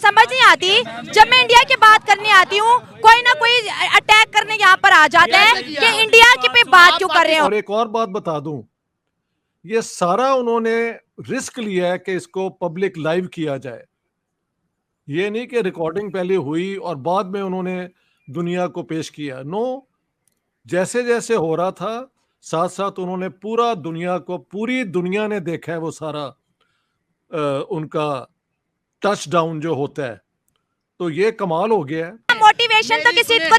समझ नहीं आती, जब मैं इंडिया की बात करने आती हूँ कोई ना कोई अटैक करने यहाँ पर आ जाता है कि इंडिया की पे बात क्यों कर रहे हो। और एक और बात बता दूं, ये सारा उन्होंने रिस्क लिया है कि इसको पब्लिक लाइव किया जाए। ये नहीं कि रिकॉर्डिंग पहले हुई और बाद में उन्होंने दुनिया को पेश किया। नो, जैसे जैसे हो रहा था साथ साथ उन्होंने पूरी दुनिया ने देखा है वो सारा उनका टच डाउन जो होता है। तो ये कमाल हो गया है। मोटिवेशन तो किसी को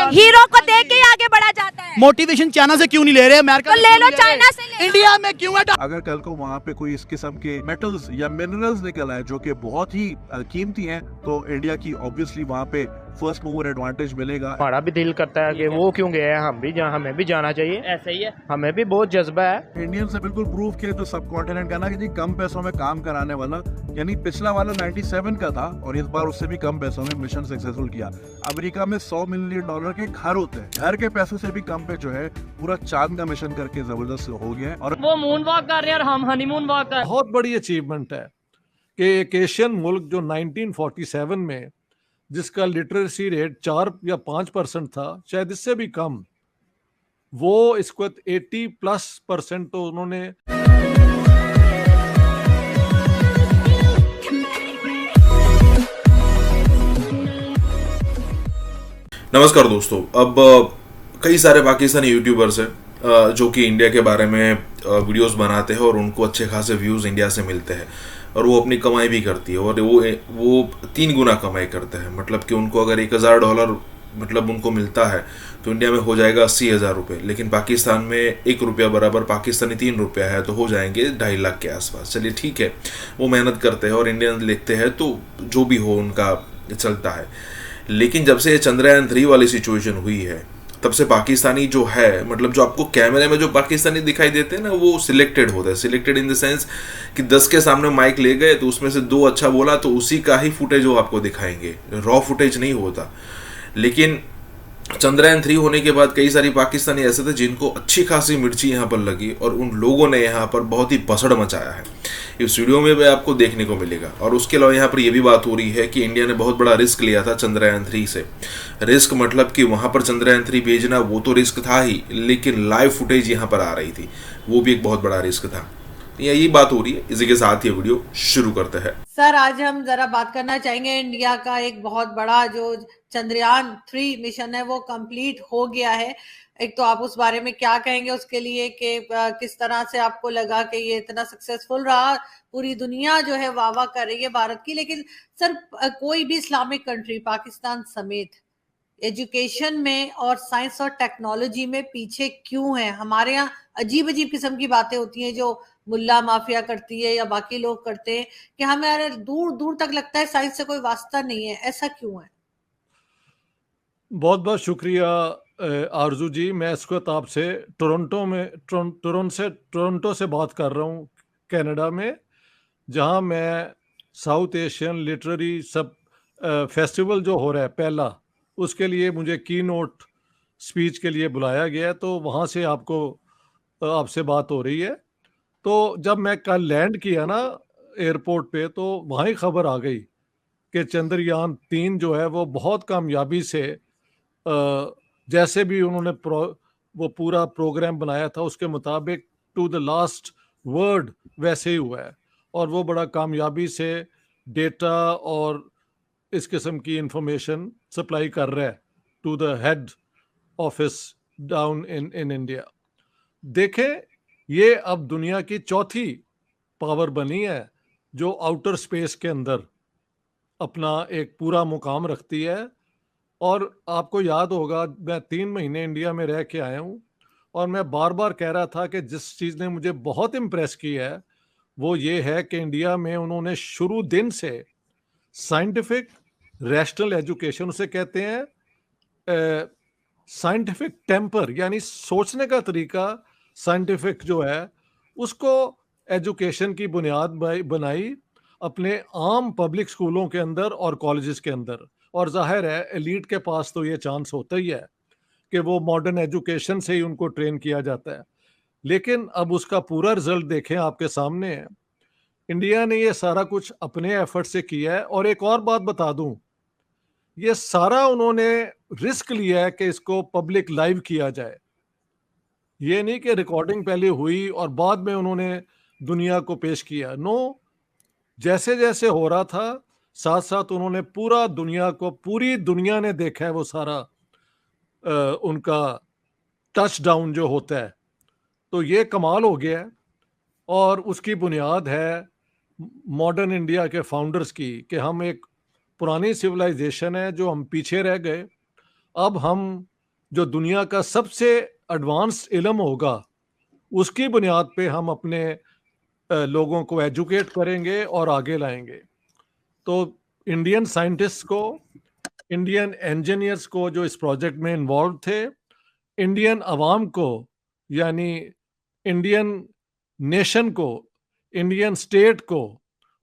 हीरो को देख के ही आगे बढ़ा जाता है। मोटिवेशन चाइना से क्यों नहीं ले रहे? अमेरिका तो ले लो, चाइना से ले लो। इंडिया में क्यों है? अगर कल को वहाँ पे कोई इस किस्म के मेटल्स या मिनरल्स निकल आए जो कि बहुत ही कीमती हैं, तो इंडिया की ऑब्वियसली वहाँ पे फर्स्ट मूवर एडवांटेज मिलेगा। हमारा भी दिल करता है कि वो क्यों गए हैं, हमें भी जाना चाहिए। ऐसा ही है, हमें भी बहुत जज्बा है। इंडियन से बिल्कुल प्रूव किया जो सब कॉन्टिनेंट का ना कि जी कम पैसों में काम कराने वाला, यानी पिछला वाला 97 का था और इस बार उससे भी कम पैसों में मिशन सक्सेसफुल किया। अमेरिका में $100 मिलियन के घर होते हैं, घर के पैसों से भी कम पे जो है पूरा चांद का मिशन करके जबरदस्त हो गया है। और वो मून वॉक कर रहे हैं और हम हनीमून वॉक कर। बहुत बड़ी अचीवमेंट है कि एक एशियन मुल्क जो 1947 में जिसका लिटरेसी रेट 4 या 5% था, शायद इससे भी कम, वो इसको 80+% तो उन्होंने। नमस्कार दोस्तों। अब कई सारे पाकिस्तानी यूट्यूबर्स हैं जो कि इंडिया के बारे में वीडियोस बनाते हैं और उनको अच्छे खासे व्यूज़ इंडिया से मिलते हैं और वो अपनी कमाई भी करती है और वो 3 गुना कमाई करते हैं। मतलब कि उनको अगर $1000 मतलब उनको मिलता है तो इंडिया में हो जाएगा 80,000 रुपये, लेकिन पाकिस्तान में 1 रुपया बराबर पाकिस्तानी 3 रुपया है तो हो जाएंगे 2.5 लाख के आसपास। चलिए ठीक है, वो मेहनत करते हैं और इंडियन लिखते हैं तो जो भी हो उनका चलता है। लेकिन जब से चंद्रयान 3 वाली सिचुएशन हुई है तब से पाकिस्तानी जो है, मतलब जो आपको कैमरे में जो पाकिस्तानी दिखाई देते हैं ना, वो सिलेक्टेड होता है। सिलेक्टेड इन द सेंस कि 10 के सामने माइक ले गए तो उसमें से 2 अच्छा बोला तो उसी का ही फुटेज वो आपको दिखाएंगे, रॉ फुटेज नहीं होता। लेकिन चंद्रयान 3 होने के बाद कई सारी पाकिस्तानी ऐसे थे जिनको अच्छी खासी मिर्ची यहाँ पर लगी और उन लोगों ने यहाँ पर बहुत ही बसड़ मचाया है। इस वीडियो में भी आपको देखने को मिलेगा। और उसके अलावा यहाँ पर यह भी बात हो रही है कि इंडिया ने बहुत बड़ा रिस्क लिया था चंद्रयान 3 से। रिस्क मतलब कि वहाँ पर चंद्रयान 3 भेजना वो तो रिस्क था ही, लेकिन लाइव फुटेज यहाँ पर आ रही थी, वो भी एक बहुत बड़ा रिस्क था। यही बात हो रही है। इसी के साथ ये वीडियो शुरू करते हैं। सर, आज हम जरा बात करना चाहेंगे इंडिया का एक बहुत बड़ा जो चंद्रयान 3 मिशन है वो कंप्लीट हो गया है। एक तो आप उस बारे में क्या कहेंगे उसके लिए कि किस तरह से आपको लगा कि ये इतना सक्सेसफुल रहा? पूरी दुनिया जो है वाह वाह कर रही है भारत की, लेकिन सर कोई भी इस्लामिक कंट्री पाकिस्तान समेत एजुकेशन में और साइंस और टेक्नोलॉजी में पीछे क्यों है? हमारे यहाँ अजीब अजीब किस्म की बातें होती हैं जो मुल्ला माफिया करती है या बाकी लोग करते हैं कि हमें दूर दूर तक लगता है साइंस से कोई वास्ता नहीं है। ऐसा क्यों है? बहुत बहुत शुक्रिया आरजू जी। मैं इस वक्त आपसे टोरंटो से बात कर रहा हूँ, कनाडा में, जहाँ मैं साउथ एशियन लिटरेरी सब फेस्टिवल जो हो रहा है पहला, उसके लिए मुझे की नोट स्पीच के लिए बुलाया गया है। तो वहाँ से आपसे बात हो रही है। तो जब मैं कल लैंड किया ना एयरपोर्ट पे, तो वहाँ ही खबर आ गई कि चंद्रयान 3 जो है वो बहुत कामयाबी से जैसे भी उन्होंने वो पूरा प्रोग्राम बनाया था उसके मुताबिक टू द लास्ट वर्ड वैसे ही हुआ है और वो बड़ा कामयाबी से डेटा और इस किस्म की इंफॉर्मेशन सप्लाई कर रहा है to the head office down in India. देखें, ये अब दुनिया की चौथी पावर बनी है जो आउटर स्पेस के अंदर अपना एक पूरा मुकाम रखती है। और आपको याद होगा, मैं 3 महीने इंडिया में रह के आया हूँ और मैं बार बार कह रहा था कि जिस चीज़ ने मुझे बहुत इम्प्रेस किया है वो ये है कि इंडिया में उन्होंने शुरू दिन से साइंटिफिक रैशनल एजुकेशन, उसे कहते हैं साइंटिफिक टेम्पर, यानी सोचने का तरीका साइंटिफिक जो है, उसको एजुकेशन की बुनियाद बनाई अपने आम पब्लिक स्कूलों के अंदर और कॉलेजेस के अंदर। और जाहिर है एलीट के पास तो ये चांस होता ही है कि वो मॉडर्न एजुकेशन से ही उनको ट्रेन किया जाता है। लेकिन अब उसका पूरा रिजल्ट देखें, आपके सामने है इंडिया ने ये सारा कुछ अपने एफर्ट से किया है। और एक और बात बता दूं, ये सारा उन्होंने रिस्क लिया है कि इसको पब्लिक लाइव किया जाए। ये नहीं कि रिकॉर्डिंग पहले हुई और बाद में उन्होंने दुनिया को पेश किया। नो, जैसे जैसे हो रहा था साथ साथ उन्होंने पूरी दुनिया ने देखा है वो सारा उनका टच डाउन जो होता है। तो ये कमाल हो गया है। और उसकी बुनियाद है मॉडर्न इंडिया के फाउंडर्स की, कि हम एक पुरानी सिविलाइजेशन है जो हम पीछे रह गए। अब हम जो दुनिया का सबसे एडवांस इल्म होगा उसकी बुनियाद पे हम अपने लोगों को एजुकेट करेंगे और आगे लाएंगे। तो इंडियन साइंटिस्ट को, इंडियन इंजीनियर्स को जो इस प्रोजेक्ट में इन्वॉल्व थे, इंडियन अवाम को यानी इंडियन नेशन को, इंडियन स्टेट को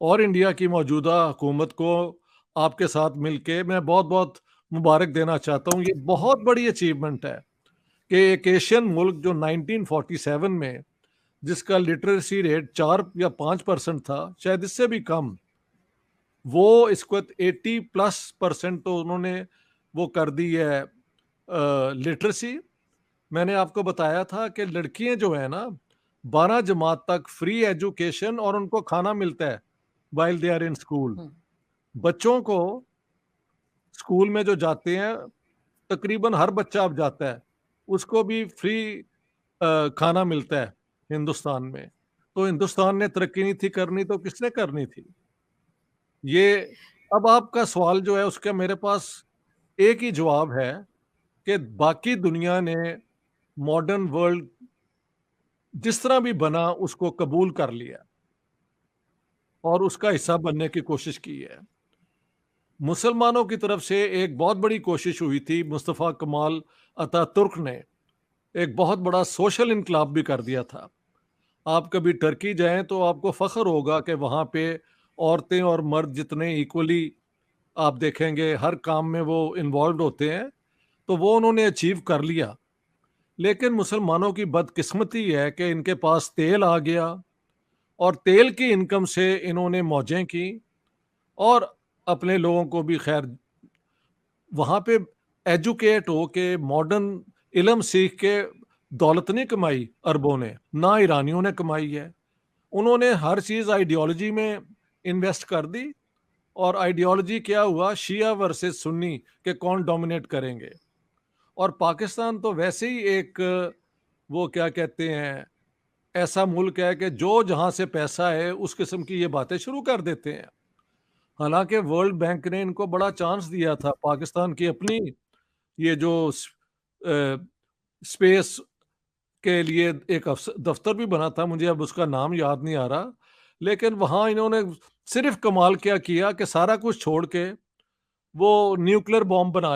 और इंडिया की मौजूदा हुकूमत को आपके साथ मिलके मैं बहुत बहुत मुबारक देना चाहता हूँ। ये बहुत बड़ी अचीवमेंट है कि एक एशियन मुल्क जो 1947 में जिसका लिटरेसी रेट 4 या 5% था, शायद इससे भी कम, वो इसको 80+% तो उन्होंने वो कर दी है लिटरेसी। मैंने आपको बताया था कि लड़कियां जो है ना 12 जमात तक फ्री एजुकेशन और उनको खाना मिलता है while they are in school. बच्चों को स्कूल में जो जाते हैं, तकरीबन हर बच्चा अब जाता है, उसको भी फ्री खाना मिलता है हिंदुस्तान में। तो हिंदुस्तान ने तरक्की नहीं थी करनी तो किसने करनी थी? ये अब आपका सवाल जो है उसका मेरे पास एक ही जवाब है कि बाकी दुनिया ने मॉडर्न वर्ल्ड जिस तरह भी बना उसको कबूल कर लिया और उसका हिस्सा बनने की कोशिश की है। मुसलमानों की तरफ से एक बहुत बड़ी कोशिश हुई थी। मुस्तफ़ा कमाल अतातुर्क ने एक बहुत बड़ा सोशल इनकलाब भी कर दिया था। आप कभी टर्की जाएं तो आपको फ़ख्र होगा कि वहाँ पे औरतें और मर्द जितने इक्वली आप देखेंगे हर काम में वो इन्वॉल्व होते हैं। तो वो उन्होंने अचीव कर लिया। लेकिन मुसलमानों की बदकिस्मती है कि इनके पास तेल आ गया और तेल की इनकम से इन्होंने मौजें की और अपने लोगों को भी खैर वहाँ पे एजुकेट हो के मॉडर्न इल्म सीख के दौलत नहीं कमाई अरबों ने, ना ईरानियों ने कमाई है। उन्होंने हर चीज़ आइडियोलॉजी में इन्वेस्ट कर दी और आइडियोलॉजी क्या हुआ, शिया वर्सेस सुन्नी के कौन डोमिनेट करेंगे। और पाकिस्तान तो वैसे ही एक वो क्या कहते हैं ऐसा मुल्क है कि जो जहाँ से पैसा है उस किस्म की ये बातें शुरू कर देते हैं। हालांकि वर्ल्ड बैंक ने इनको बड़ा चांस दिया था। पाकिस्तान की अपनी ये जो स्पेस के लिए एक दफ्तर भी बना था, मुझे अब उसका नाम याद नहीं आ रहा, लेकिन वहाँ इन्होंने सिर्फ कमाल क्या किया कि सारा कुछ छोड़ के वो न्यूक्लियर बॉम्ब बना